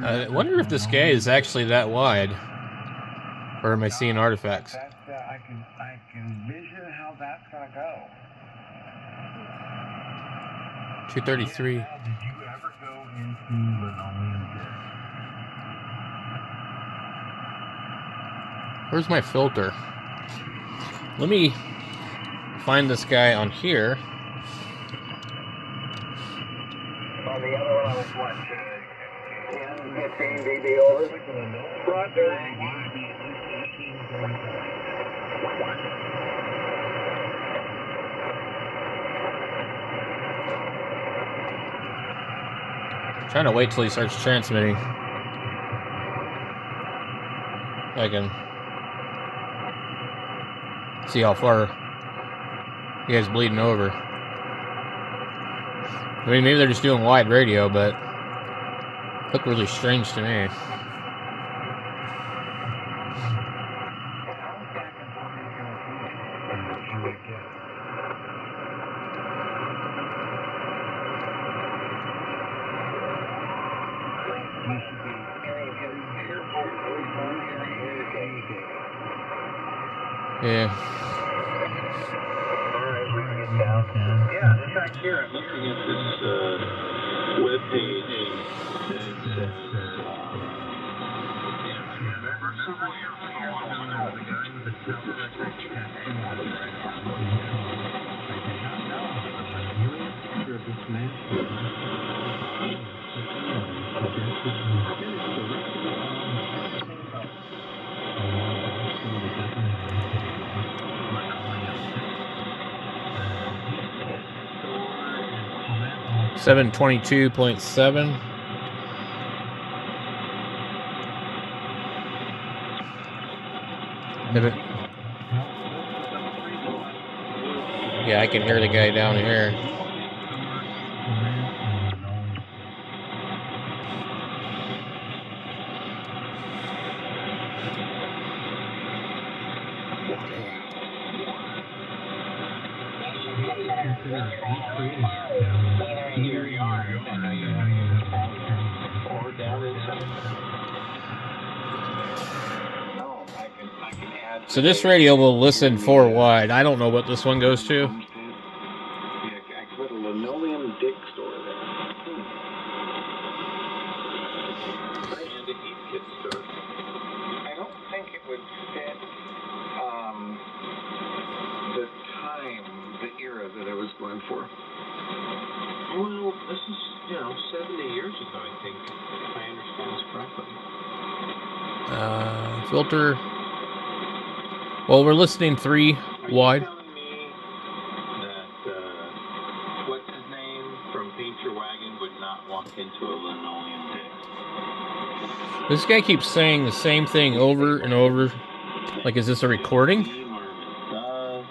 I wonder if this guy is actually that wide. Or am I seeing artifacts? I can vision how that's gonna go. 233. Did you ever go into linoleum disk? Where's my filter? Let me find this guy on here. On the other one, I was what? 10, 15 dB over? Roger. Trying to wait till he starts transmitting. I can see how far he guy's bleeding over. I mean, maybe they're just doing wide radio, but it looked really strange to me. Yeah. Yeah, in fact, here I'm looking at this web page. Remember several years ago, the guy with the self-electric tattoo on the right arm? I did not know. A viewing picture of this man suggested he finished the rest of the song with the same color. So the definition of linoleum. 722.7. Yeah, I can hear the guy down here. So this radio will listen 4 wide. I don't know what this one goes to. I put a linoleum dick store there. And a heat kit store. I don't think it would fit the time, the era that I was going for. Well, this is, 70 years ago, I think, if I understand this correctly. Filter. Well, we're listening 3 wide. Are you telling me that, what's his name from Paint Your Wagon would not walk into a linoleum disk? This guy keeps saying the same thing over and over. Like, is this a recording? Lee Marvin. The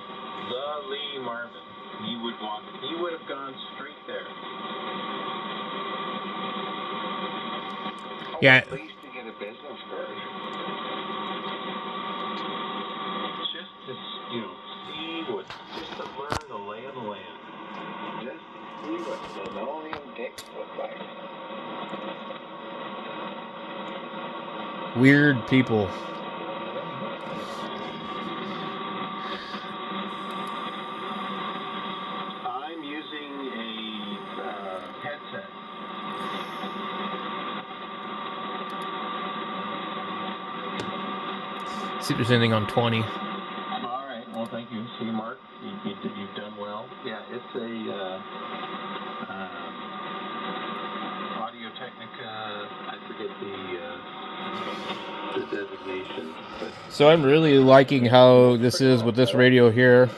Lee Marvin. He would have gone straight there. Yeah. At least to get a business card. Just to, just to learn the lay of the land. Just to see what linoleum dicks look like. Weird people. I'm using a headset. See if there's anything on 20. All right. Well, thank you. See, Mark, you've done well. Yeah, it's a Audio Technica. I forget the designation. But So I'm really liking how this is with this radio here,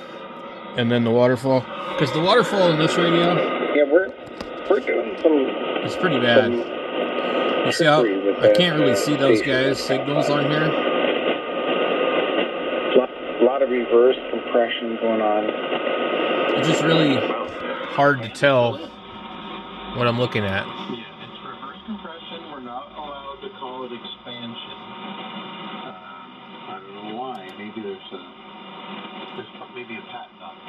and then the waterfall. Because the waterfall in this radio, Yeah, we're doing some. it's pretty bad. You see how I can't really see those guys' signals on here. A lot of reverse compression going on. It's just really hard to tell what I'm looking at. yeah, it's reverse compression. We're not allowed to call it expansion. I don't know why. Maybe there's maybe a patent on it.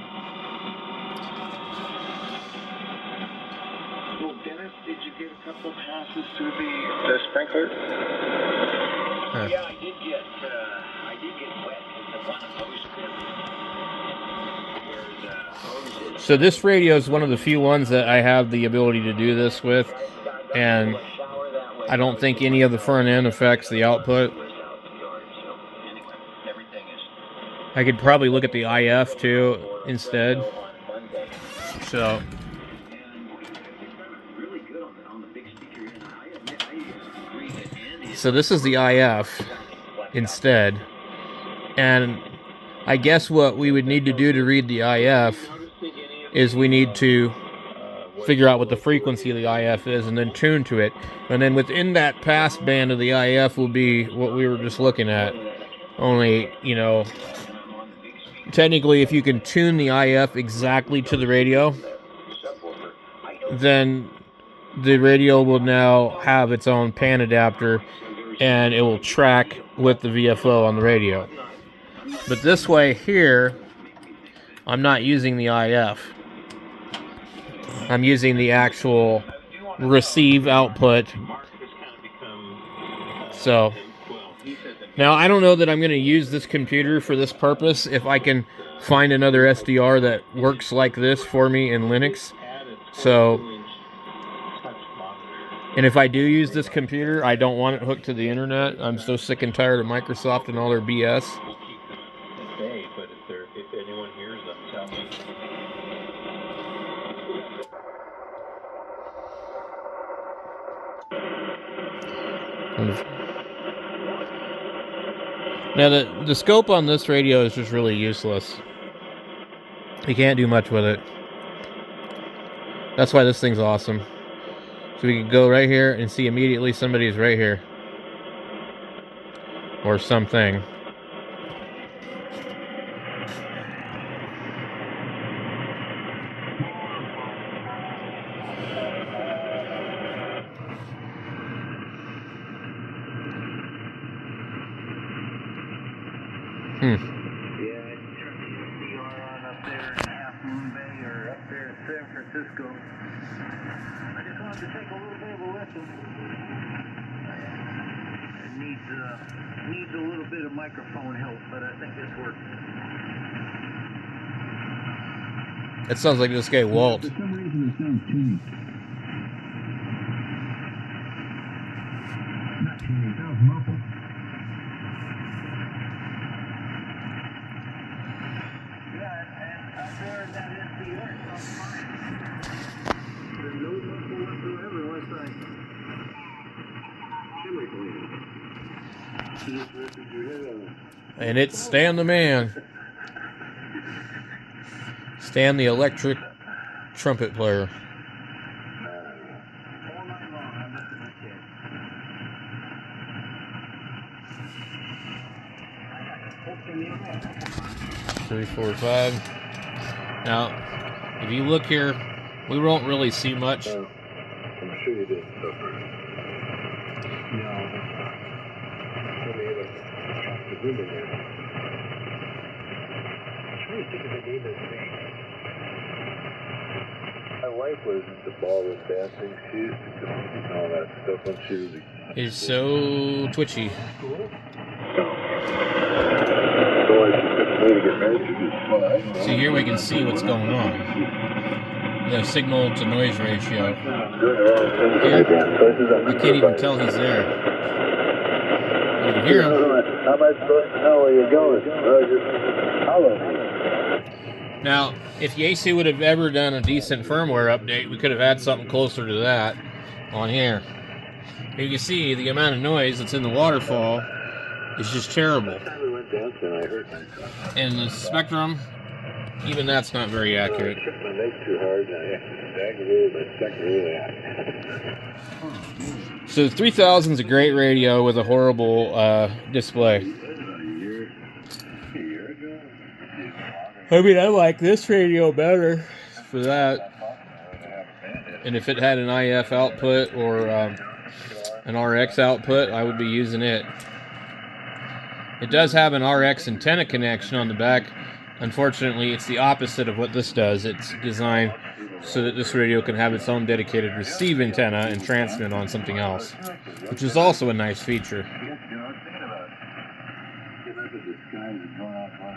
Well, Dennis Did you get a couple passes through the sprinkler? Yeah, I did get wet into one of those bits where the hose is. So this radio is one of the few ones that I have the ability to do this with, and I don't think any of the front end affects the output. I could probably look at the IF too instead. So this is the IF instead, and I guess what we would need to do to read the IF is we need to figure out what the frequency of the IF is and then tune to it, and then within that pass band of the IF will be what we were just looking at. Only, you know, technically if you can tune the IF exactly to the radio, then the radio will now have its own pan adapter and it will track with the VFO on the radio. But this way here, I'm not using the IF. I'm using the actual receive output. So now I don't know that I'm going to use this computer for this purpose. If I can find another SDR that works like this for me in Linux. So, and if I do use this computer, I don't want it hooked to the internet. I'm so sick and tired of Microsoft and all their BS. But if anyone hears them, tell me. Now the scope on this radio is just really useless. You can't do much with it. That's why this thing's awesome. So we can go right here and see immediately somebody's right here. Or something. Yeah, I turned the SDR on up there in Half Moon Bay or up there in San Francisco. I just wanted to take a little bit of a listen. It needs a little bit of microphone help, but I think this works. It sounds like this guy Walt. For some reason, it sounds tuned. Not tuned, it sounds muffled. And it's Stan the Man. Stan the electric trumpet player. Three, 4, 5. Now, if you look here, we won't really see much. I'm sure you didn't suffer. No. I'm trying to think if I gave this thing. My wife was into ball and dancing. She used to compete and all that stuff when she was a kid. It's so twitchy. See, here we can see what's going on. The signal to noise ratio. Here, I can't even tell he's there. You can hear him. How am I supposed to know where you're going? Just follow me. Now, if Yaesu would have ever done a decent firmware update, we could have had something closer to that on here. You can see the amount of noise that's in the waterfall is just terrible. And the spectrum, even that's not very accurate. So 3000 is a great radio with a horrible display. I mean, I like this radio better for that. And if it had an IF output or an RX output, I would be using it. It does have an RX antenna connection on the back. Unfortunately, it's the opposite of what this does. It's designed so that this radio can have its own dedicated receive antenna and transmit on something else, which is also a nice feature. I guess you know what I'm thinking about. Getting up at the sky and going out flying.